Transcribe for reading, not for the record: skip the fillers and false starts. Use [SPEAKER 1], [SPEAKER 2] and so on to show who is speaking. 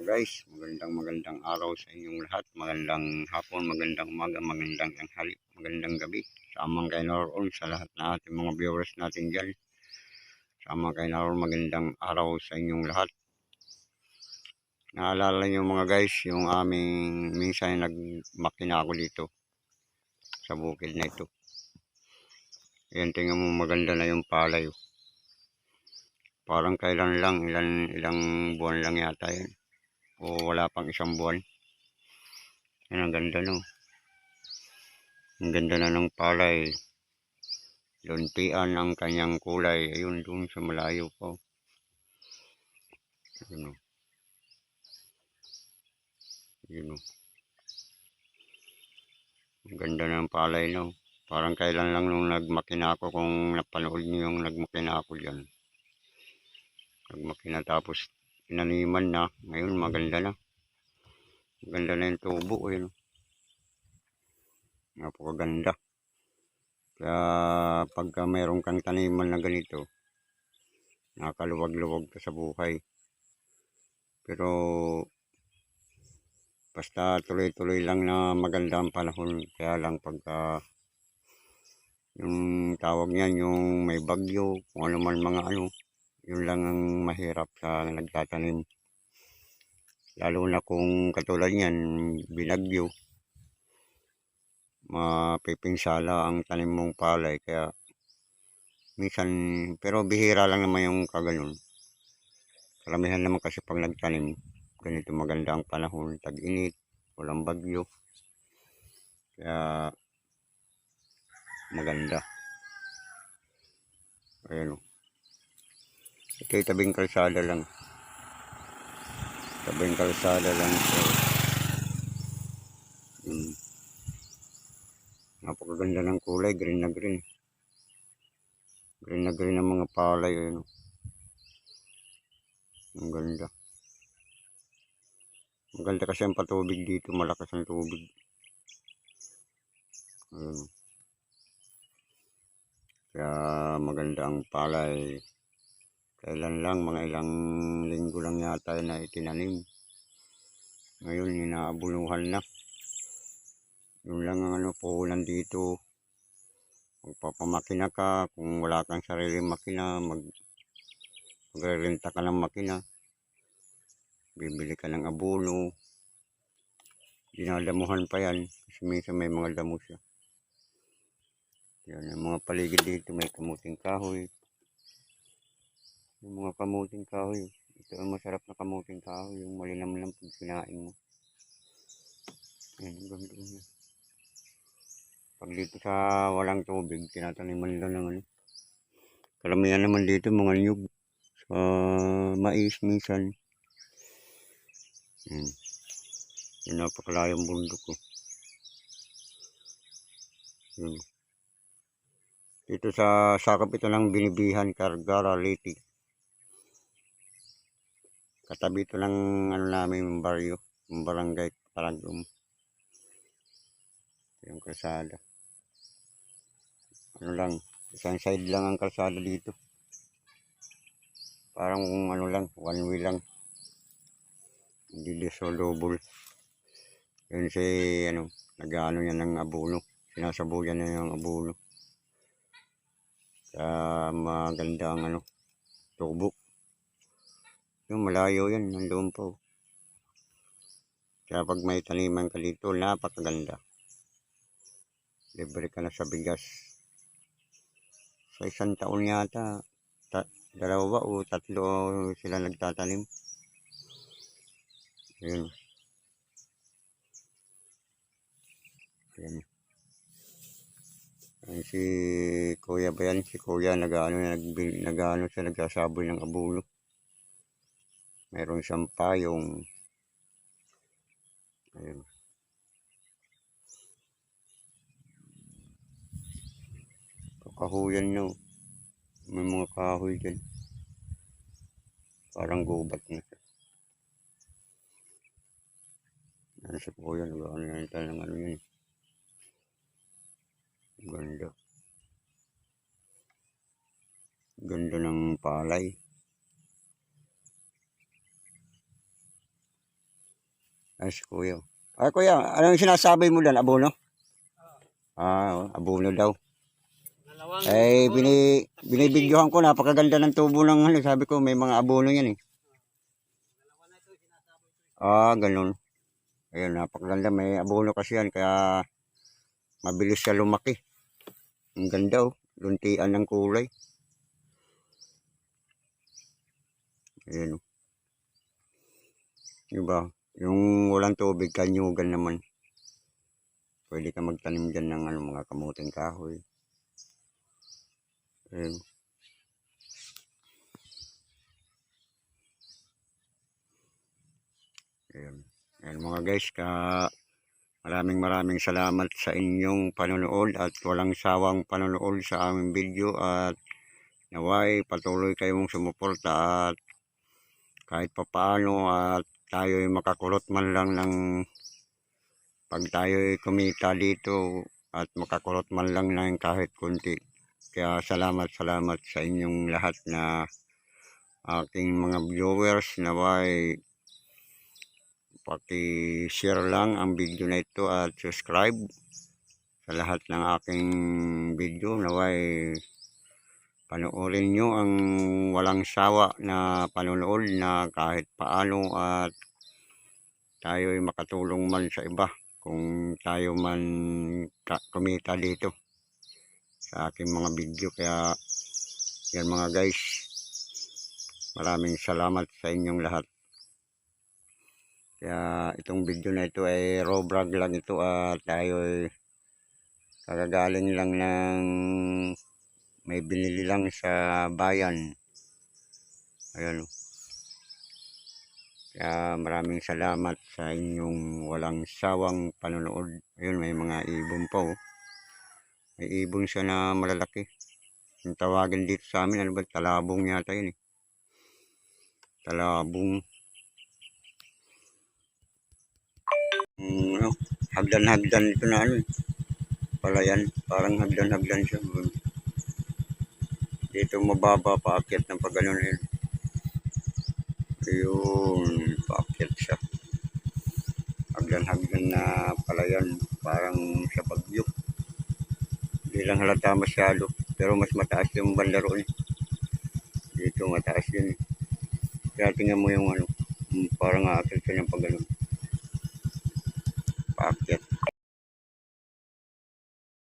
[SPEAKER 1] guys, magandang araw sa inyong lahat. Magandang hapon, magandang umaga, magandang tanghali, magandang gabi. Sama kayo naroon sa lahat na ating mga viewers natin dyan. Sama kayo naroon, magandang araw sa inyong lahat. Naalala nyo mga guys, yung aming minsan nagmakina ako dito sa bukid na ito. Ayan, tingnan mo, maganda na yung palay. Parang kailan lang, ilang buwan lang yata yan. O wala pang isang buwan. Yan, ang ganda no. Ang ganda na ng palay. Luntian ang kanyang kulay. Ayun, doon sa malayo po. Ayun o. Ayun o. Ang ganda ng palay no. Parang kailan lang nung nagmakina ako, kung napanood niyo yung nagmakina ako dyan. Nagmakina tapos inaniman na. Ngayon maganda na. Maganda na yung tubo. Ayun o. Napakaganda. Kaya pagka mayroon kang taniman na ganito, nakaluwag-luwag ka sa buhay. Pero basta tuloy-tuloy lang na maganda ang panahon. Kaya lang pagka yung tawag niyan, yung may bagyo, kung ano man mga ano, yun lang ang mahirap sa nagtatanim. Lalo na kung katulad niyan, binagyo, mapipinsala ang tanim mong palay. Kaya minsan, pero bihira lang naman yung kaganon. Karamihan naman kasi pag nagtanim, ganito maganda ang panahon, tag-init, walang bagyo. Kaya maganda. Ayan o. Ito'y tabing kalsada lang. Tabing kalsada lang ito. Napakaganda ng kulay, green na green. Green na green ang mga palay. Ayan o. Ang ganda. Maganda kasi ang patubig dito, malakas ang tubig. Ayan o. Kaya maganda ang palay. Kailan lang, mga ilang linggo lang yata na itinanim. Ngayon, inaabuluhan na. Yun lang ang ano po nandito. Magpapamakina ka, kung wala kang sariling makina, magrerenta ka ng makina. Bibili ka ng abono. Dinadamuhan pa yan, kasi minsan may mga damo siya. Yan, ang mga paligid dito, may kamuting kahoy. Yung mga kamuting kahoy, ito ang masarap na kamuting kahoy, yung malinamnam pag sinain mo. Yan, ganito na. Pag dito sa walang tubig, tinataniman nila ng ano. Karamihan naman dito mga niyog. Sa mais minsan. Yung napakalayang bundok ko. Dito sa sakop ito ng Binibihan, Cargara, Leyte. Katabi ito ng ano namin, yung baryo, yung barangay Paragum. Yung kalsada. Ano lang, isang side lang ang kalsada dito. Parang ano lang, one way lang. Hindi double. Yun si ano, nag-ano yan ng abono. Sinasabuyan na yung abono. Sa maganda ang ano, tubo. Yung malayo yan, nandoon po. Kaya pag may taniman ka dito, napakaganda. Libre ka na sa bigas. Sa isang taon yata, dalawa o tatlo sila nagtatanim. Ayun. Ayun. Ayun si Kuya ba yan? Si Kuya nag-ano siya, nagsasaboy ng abono. Mayroon siyang payong. Ayun. Kahuyan no. May mga kahoy dyan. Parang gubat na siya. Ano si Kuya, nag-ano yan tayo ng ano yun. Ganda. Ganda ng palay. Ay, si kuya. Ay, kuya, anong sinasabi mo doon? Abono? Abono daw.
[SPEAKER 2] Dalawang
[SPEAKER 1] Eh,
[SPEAKER 2] abono.
[SPEAKER 1] binibidyohan ko, napakaganda ng tubo ng ano. Sabi ko, may mga abono yan eh.
[SPEAKER 2] Dalawa na ito, sinasabi ko.
[SPEAKER 1] Ganun. Ayun, napakaganda. May abono kasi yan, kaya mabilis siya lumaki. Ang ganda oh. Luntian ng kulay. Ayun oh. Diba? Yung walang tubig, kanyugan naman. Pwede ka magtanim dyan ng ano, mga kamuting kahoy. Ayun. Ayun. Ayun mga guys, maraming salamat sa inyong panonood at walang sawang panonood sa aming video at naway patuloy kayong sumuporta at kahit papaano at tayo'y makakulot man lang ng pag tayo'y kumita dito at makakulot man lang ng kahit kunti. Kaya salamat sa inyong lahat na aking mga viewers. Naway paki-share lang ang video na ito at subscribe sa lahat ng aking video. Naway panoorin nyo ang walang sawa na panonood na kahit paano at tayo ay makatulong man sa iba kung tayo man kumita dito sa aking mga video. Kaya yan mga guys, maraming salamat sa inyong lahat. Kaya itong video na ito ay raw vlog lang ito at tayo ay kagagaling lang ng may binili lang sa bayan. Ayan. Kaya maraming salamat sa inyong walang sawang panonood. Ayun, may mga ibon pa oh. May ibon siya na malalaki. Yung tawagin dito sa amin, ano ba? Talabong yata yun eh. Talabong. Ano, hagdan-hagdan ito na ano eh. Palayan, parang hagdan-hagdan siya. Dito mababa, paakyat ng pagano'n yun. Ayun, paakyat siya. Hagdan-hagdan na palayan, parang sa Bagyo. Hindi lang halata masyado, pero mas mataas yung banda roon. Dito mataas yun. Kaya tingnan mo yung ano, parang aakyat siya ng pagano'n. Paakyat.